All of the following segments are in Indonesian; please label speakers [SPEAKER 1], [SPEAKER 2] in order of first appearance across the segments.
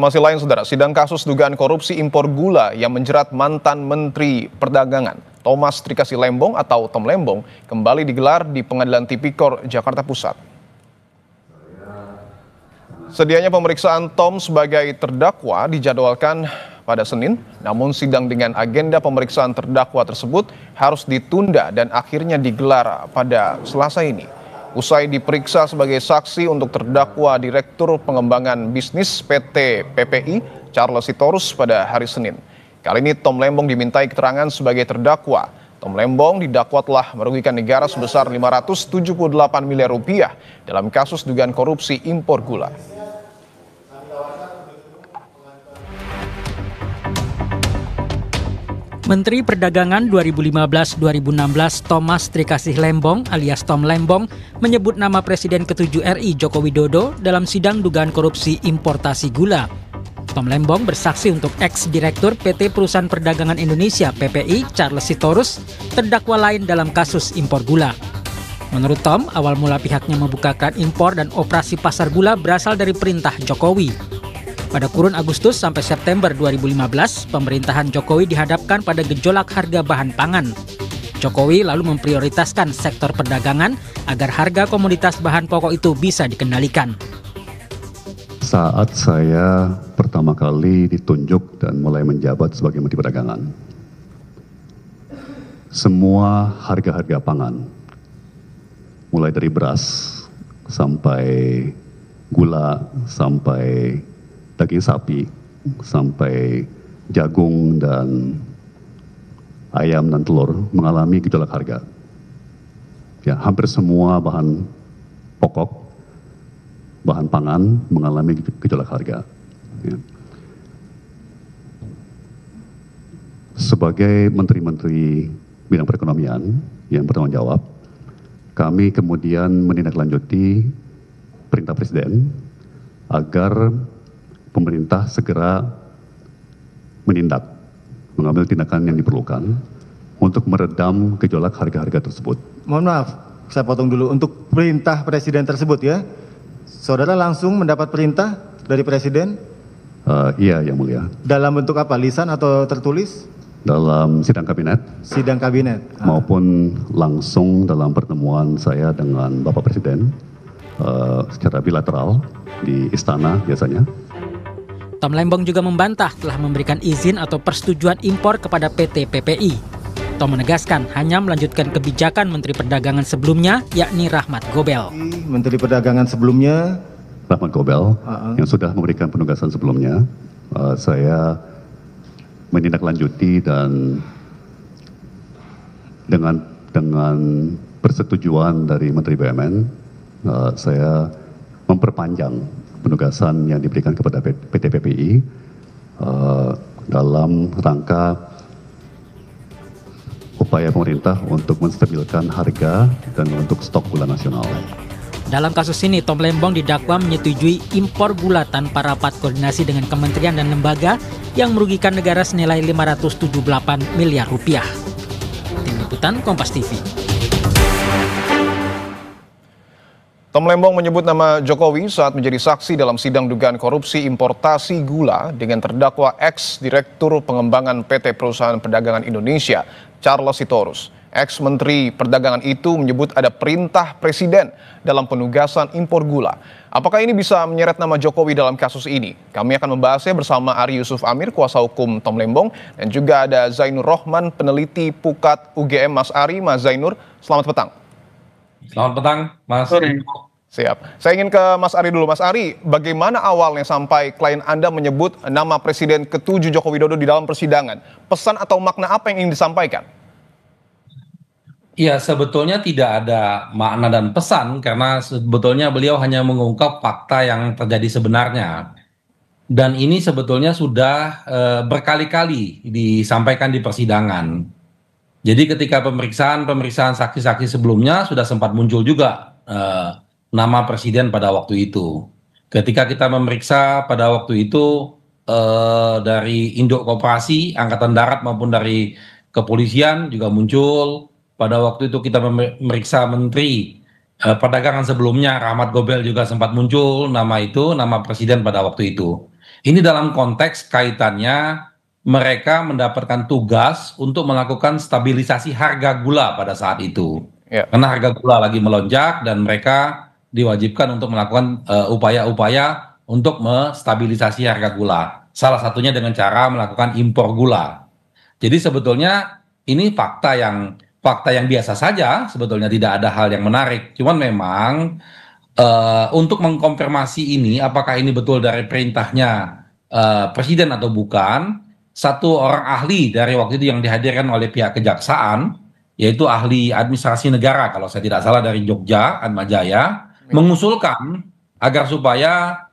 [SPEAKER 1] Masih lain, saudara, sidang kasus dugaan korupsi impor gula yang menjerat mantan Menteri Perdagangan Thomas Trikasi Lembong atau Tom Lembong kembali digelar di Pengadilan Tipikor Jakarta Pusat. Sedianya pemeriksaan Tom sebagai terdakwa dijadwalkan pada Senin, namun sidang dengan agenda pemeriksaan terdakwa tersebut harus ditunda dan akhirnya digelar pada Selasa ini. Usai diperiksa sebagai saksi untuk terdakwa Direktur Pengembangan Bisnis PT PPI, Charles Sitorus pada hari Senin. Kali ini Tom Lembong dimintai keterangan sebagai terdakwa. Tom Lembong didakwa telah merugikan negara sebesar 578 miliar rupiah dalam kasus dugaan korupsi impor gula.
[SPEAKER 2] Menteri Perdagangan 2015-2016 Thomas Trikasi Lembong alias Tom Lembong menyebut nama Presiden ke-7 RI Joko Widodo dalam sidang dugaan korupsi importasi gula. Tom Lembong bersaksi untuk ex-direktur PT Perusahaan Perdagangan Indonesia PPI Charles Sitorus terdakwa lain dalam kasus impor gula. Menurut Tom, awal mula pihaknya membukakan impor dan operasi pasar gula berasal dari perintah Jokowi. Pada kurun Agustus sampai September 2015, pemerintahan Jokowi dihadapkan pada gejolak harga bahan pangan. Jokowi lalu memprioritaskan sektor perdagangan agar harga komoditas bahan pokok itu bisa dikendalikan.
[SPEAKER 3] Saat saya pertama kali ditunjuk dan mulai menjabat sebagai Menteri Perdagangan, semua harga-harga pangan, mulai dari beras sampai gula, sampai daging sapi, sampai jagung dan ayam dan telur mengalami gejolak harga. Ya, hampir semua bahan pokok, bahan pangan mengalami gejolak harga. Ya. Sebagai menteri-menteri bidang perekonomian yang bertanggung jawab, kami kemudian menindaklanjuti perintah Presiden agar pemerintah segera mengambil tindakan yang diperlukan untuk meredam gejolak harga-harga tersebut.
[SPEAKER 4] Mohon maaf, saya potong dulu. Untuk perintah Presiden tersebut ya, saudara langsung mendapat perintah dari Presiden?
[SPEAKER 3] Iya, Yang Mulia.
[SPEAKER 4] Dalam bentuk apa? Lisan atau tertulis?
[SPEAKER 3] Dalam sidang kabinet.
[SPEAKER 4] Sidang kabinet.
[SPEAKER 3] Maupun langsung dalam pertemuan saya dengan Bapak Presiden secara bilateral di istana biasanya.
[SPEAKER 2] Tom Lembong juga membantah telah memberikan izin atau persetujuan impor kepada PT PPI. Tom menegaskan hanya melanjutkan kebijakan Menteri Perdagangan sebelumnya, yakni Rahmat Gobel.
[SPEAKER 4] Menteri Perdagangan sebelumnya,
[SPEAKER 3] Rahmat Gobel, yang sudah memberikan penugasan sebelumnya, saya menindaklanjuti dan dengan persetujuan dari Menteri BUMN, saya memperpanjang penugasan yang diberikan kepada PT PPI dalam rangka upaya pemerintah untuk menstabilkan harga dan untuk stok gula nasional.
[SPEAKER 2] Dalam kasus ini, Tom Lembong didakwa menyetujui impor gula tanpa rapat koordinasi dengan kementerian dan lembaga yang merugikan negara senilai 578 miliar rupiah. Tim Liputan Kompas TV.
[SPEAKER 1] Tom Lembong menyebut nama Jokowi saat menjadi saksi dalam sidang dugaan korupsi importasi gula dengan terdakwa ex-direktur pengembangan PT Perusahaan Perdagangan Indonesia, Charles Sitorus. Ex-menteri Perdagangan itu menyebut ada perintah Presiden dalam penugasan impor gula. Apakah ini bisa menyeret nama Jokowi dalam kasus ini? Kami akan membahasnya bersama Ari Yusuf Amir, kuasa hukum Tom Lembong, dan juga ada Zainur Rohman, peneliti Pukat UGM. Mas Ari, Mas Zainur, selamat petang.
[SPEAKER 5] Selamat petang, Mas.
[SPEAKER 1] Siap. Saya ingin ke Mas Ari dulu. Mas Ari, bagaimana awalnya sampai klien Anda menyebut nama Presiden ke-7 Joko Widodo di dalam persidangan? Pesan atau makna apa yang ingin disampaikan?
[SPEAKER 5] Ya, sebetulnya tidak ada makna dan pesan karena sebetulnya beliau hanya mengungkap fakta yang terjadi sebenarnya. Dan ini sebetulnya sudah berkali-kali disampaikan di persidangan. Jadi ketika pemeriksaan saksi-saksi sebelumnya sudah sempat muncul juga nama Presiden pada waktu itu. Ketika kita memeriksa pada waktu itu dari Induk Koperasi, Angkatan Darat maupun dari Kepolisian juga muncul. Pada waktu itu kita memeriksa Menteri Perdagangan sebelumnya, Rahmat Gobel juga sempat muncul nama itu, nama Presiden pada waktu itu. Ini dalam konteks kaitannya mereka mendapatkan tugas untuk melakukan stabilisasi harga gula pada saat itu.
[SPEAKER 1] Ya.
[SPEAKER 5] Karena harga gula lagi melonjak dan mereka diwajibkan untuk melakukan upaya-upaya untuk menstabilisasi harga gula. Salah satunya dengan cara melakukan impor gula. Jadi sebetulnya ini fakta yang biasa saja, sebetulnya tidak ada hal yang menarik. Cuman memang untuk mengkonfirmasi ini, apakah ini betul dari perintahnya presiden atau bukan, satu orang ahli dari waktu itu yang dihadirkan oleh pihak kejaksaan, yaitu ahli administrasi negara, kalau saya tidak salah dari Jogja, Atmajaya, mengusulkan agar supaya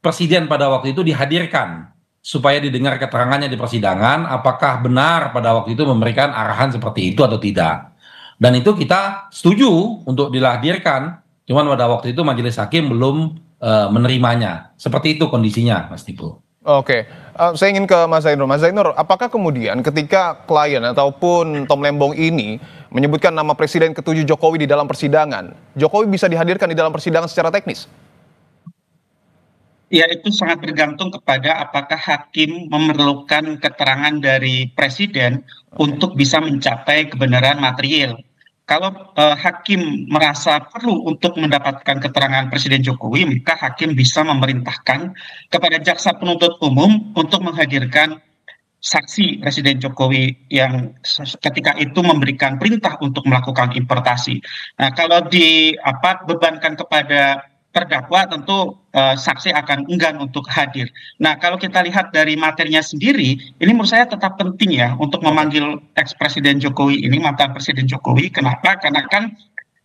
[SPEAKER 5] presiden pada waktu itu dihadirkan, supaya didengar keterangannya di persidangan, apakah benar pada waktu itu memberikan arahan seperti itu atau tidak. Dan itu kita setuju untuk dihadirkan. Cuman pada waktu itu majelis hakim belum menerimanya. Seperti itu kondisinya, Mas Tipu.
[SPEAKER 1] Oke, saya ingin ke Mas Zainur. Mas Zainur, apakah kemudian ketika klien ataupun Tom Lembong ini menyebutkan nama Presiden ke-7 Jokowi di dalam persidangan, Jokowi bisa dihadirkan di dalam persidangan secara teknis?
[SPEAKER 6] Ya, itu sangat bergantung kepada apakah hakim memerlukan keterangan dari presiden untuk bisa mencapai kebenaran material. Kalau hakim merasa perlu untuk mendapatkan keterangan Presiden Jokowi, maka hakim bisa memerintahkan kepada jaksa penuntut umum untuk menghadirkan saksi Presiden Jokowi yang ketika itu memberikan perintah untuk melakukan importasi. Nah, kalau bebankan kepada terdakwa, tentu saksi akan enggan untuk hadir. Nah, kalau kita lihat dari materinya sendiri, ini menurut saya tetap penting ya untuk memanggil ex-presiden Jokowi ini, mantan Presiden Jokowi. Kenapa? Karena kan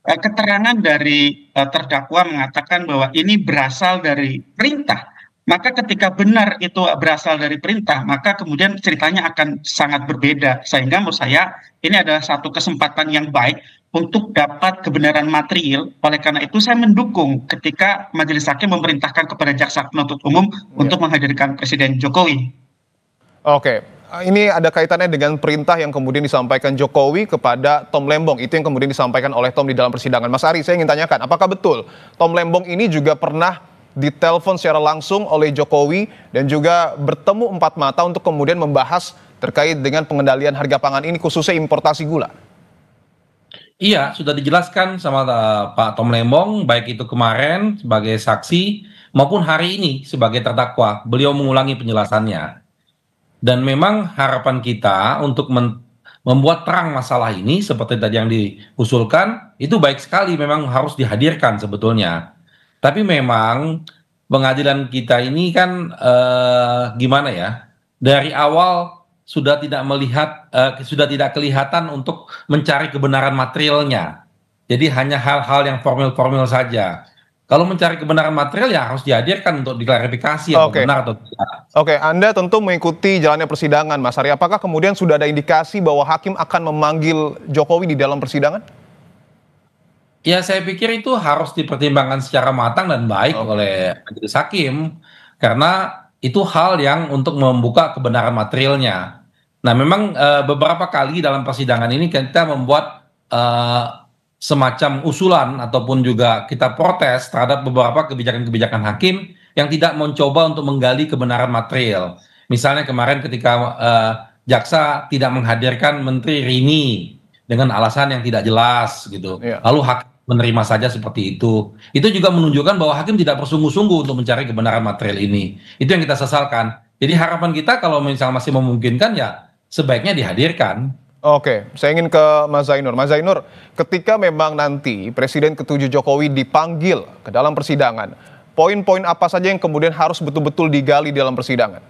[SPEAKER 6] keterangan dari terdakwa mengatakan bahwa ini berasal dari perintah. Maka ketika benar itu berasal dari perintah, maka kemudian ceritanya akan sangat berbeda. Sehingga menurut saya ini adalah satu kesempatan yang baik untuk dapat kebenaran material. Oleh karena itu saya mendukung ketika majelis hakim memerintahkan kepada jaksa penuntut umum untuk menghadirkan Presiden Jokowi.
[SPEAKER 1] Oke, ini ada kaitannya dengan perintah yang kemudian disampaikan Jokowi kepada Tom Lembong. Itu yang kemudian disampaikan oleh Tom di dalam persidangan. Mas Ari, saya ingin tanyakan, apakah betul Tom Lembong ini juga pernah ditelepon secara langsung oleh Jokowi dan juga bertemu empat mata untuk kemudian membahas terkait dengan pengendalian harga pangan ini, khususnya importasi gula?
[SPEAKER 5] Iya, sudah dijelaskan sama Pak Tom Lembong, baik itu kemarin sebagai saksi maupun hari ini sebagai terdakwa. Beliau mengulangi penjelasannya. Dan memang harapan kita untuk membuat terang masalah ini seperti tadi yang diusulkan, itu baik sekali, memang harus dihadirkan sebetulnya. Tapi memang pengadilan kita ini kan gimana ya, dari awal sudah tidak kelihatan untuk mencari kebenaran materialnya. Jadi hanya hal-hal yang formil-formil saja. Kalau mencari kebenaran material ya harus dihadirkan untuk diklarifikasi apa benar atau tidak.
[SPEAKER 1] Oke, Anda tentu mengikuti jalannya persidangan, Mas Ari. Apakah kemudian sudah ada indikasi bahwa hakim akan memanggil Jokowi di dalam persidangan?
[SPEAKER 5] Ya, saya pikir itu harus dipertimbangkan secara matang dan baik oleh majelis hakim, karena itu hal yang untuk membuka kebenaran materialnya. Nah, memang beberapa kali dalam persidangan ini kita membuat semacam usulan ataupun juga kita protes terhadap beberapa kebijakan-kebijakan hakim yang tidak mencoba untuk menggali kebenaran material. Misalnya kemarin ketika jaksa tidak menghadirkan Menteri Rini dengan alasan yang tidak jelas gitu. Lalu hakim menerima saja seperti itu. Itu juga menunjukkan bahwa hakim tidak bersungguh-sungguh untuk mencari kebenaran material ini. Itu yang kita sesalkan. Jadi harapan kita kalau misalnya masih memungkinkan ya sebaiknya dihadirkan.
[SPEAKER 1] Oke, saya ingin ke Mas Zainur. Mas Zainur, ketika memang nanti Presiden ke-7 Jokowi dipanggil ke dalam persidangan, poin-poin apa saja yang kemudian harus betul-betul digali dalam persidangan?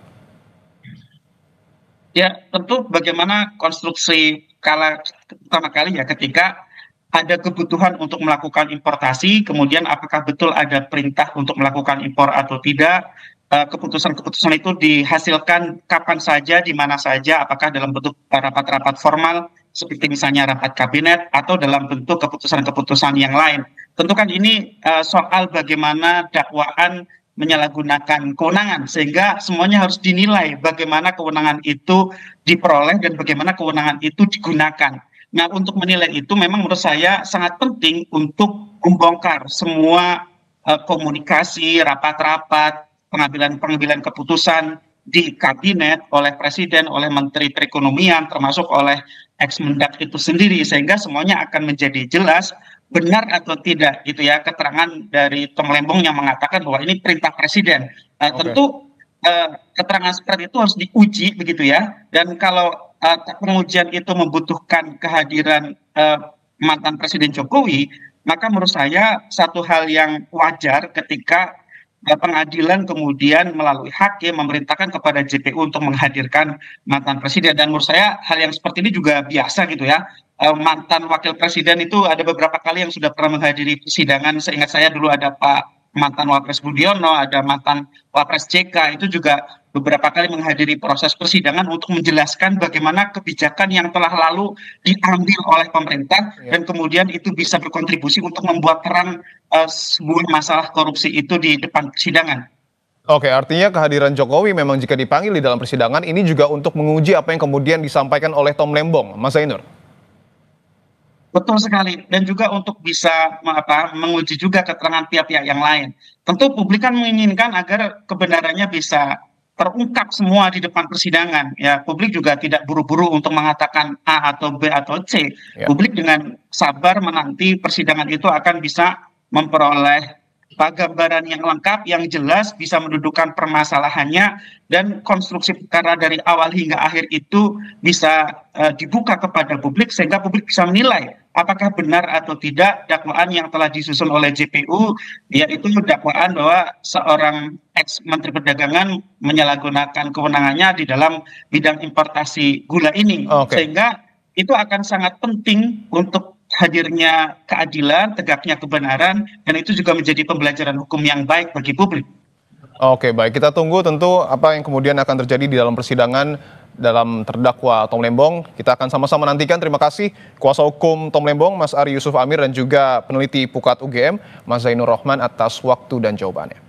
[SPEAKER 6] Ya, tentu bagaimana konstruksi pertama kali ya ketika ada kebutuhan untuk melakukan importasi, kemudian apakah betul ada perintah untuk melakukan impor atau tidak, keputusan-keputusan itu dihasilkan kapan saja, di mana saja, apakah dalam bentuk rapat-rapat formal, seperti misalnya rapat kabinet, atau dalam bentuk keputusan-keputusan yang lain. Tentu kan ini soal bagaimana dakwaan menyalahgunakan kewenangan, sehingga semuanya harus dinilai bagaimana kewenangan itu diperoleh dan bagaimana kewenangan itu digunakan. Nah, untuk menilai itu memang menurut saya sangat penting untuk membongkar semua komunikasi, rapat-rapat, pengambilan keputusan di kabinet oleh presiden, oleh menteri perekonomian, termasuk oleh ex-mendak itu sendiri, sehingga semuanya akan menjadi jelas benar atau tidak gitu ya keterangan dari Tom Lembong yang mengatakan bahwa ini perintah presiden. Tentu keterangan seperti itu harus diuji begitu ya, dan kalau pengujian itu membutuhkan kehadiran mantan Presiden Jokowi, maka menurut saya satu hal yang wajar ketika pengadilan kemudian melalui hakim memerintahkan kepada JPU untuk menghadirkan mantan presiden. Dan menurut saya hal yang seperti ini juga biasa gitu ya. Mantan wakil presiden itu ada beberapa kali yang sudah pernah menghadiri persidangan. Seingat saya dulu ada Pak mantan Wapres Budiono, ada mantan Wapres JK, itu juga beberapa kali menghadiri proses persidangan untuk menjelaskan bagaimana kebijakan yang telah lalu diambil oleh pemerintah dan kemudian itu bisa berkontribusi untuk membuat terang sebuah masalah korupsi itu di depan persidangan.
[SPEAKER 1] Oke, artinya kehadiran Jokowi memang jika dipanggil di dalam persidangan ini juga untuk menguji apa yang kemudian disampaikan oleh Tom Lembong, Mas Zainur.
[SPEAKER 6] Betul sekali, dan juga untuk bisa menguji juga keterangan pihak-pihak yang lain. Tentu publik kan menginginkan agar kebenarannya bisa terungkap semua di depan persidangan. Ya, publik juga tidak buru-buru untuk mengatakan A atau B atau C. Ya. Publik dengan sabar menanti persidangan itu akan bisa memperoleh gambaran yang lengkap, yang jelas, bisa mendudukan permasalahannya, dan konstruksi perkara dari awal hingga akhir itu bisa dibuka kepada publik sehingga publik bisa menilai apakah benar atau tidak dakwaan yang telah disusun oleh JPU, yaitu dakwaan bahwa seorang ex-menteri perdagangan menyalahgunakan kewenangannya di dalam bidang importasi gula ini. Sehingga itu akan sangat penting untuk hadirnya keadilan, tegaknya kebenaran, dan itu juga menjadi pembelajaran hukum yang baik bagi publik.
[SPEAKER 1] Oke, baik. Kita tunggu tentu apa yang kemudian akan terjadi di dalam persidangan dalam terdakwa Tom Lembong. Kita akan sama-sama nantikan. Terima kasih kuasa hukum Tom Lembong, Mas Ari Yusuf Amir, dan juga peneliti Pukat UGM, Mas Zainur Rohman, atas waktu dan jawabannya.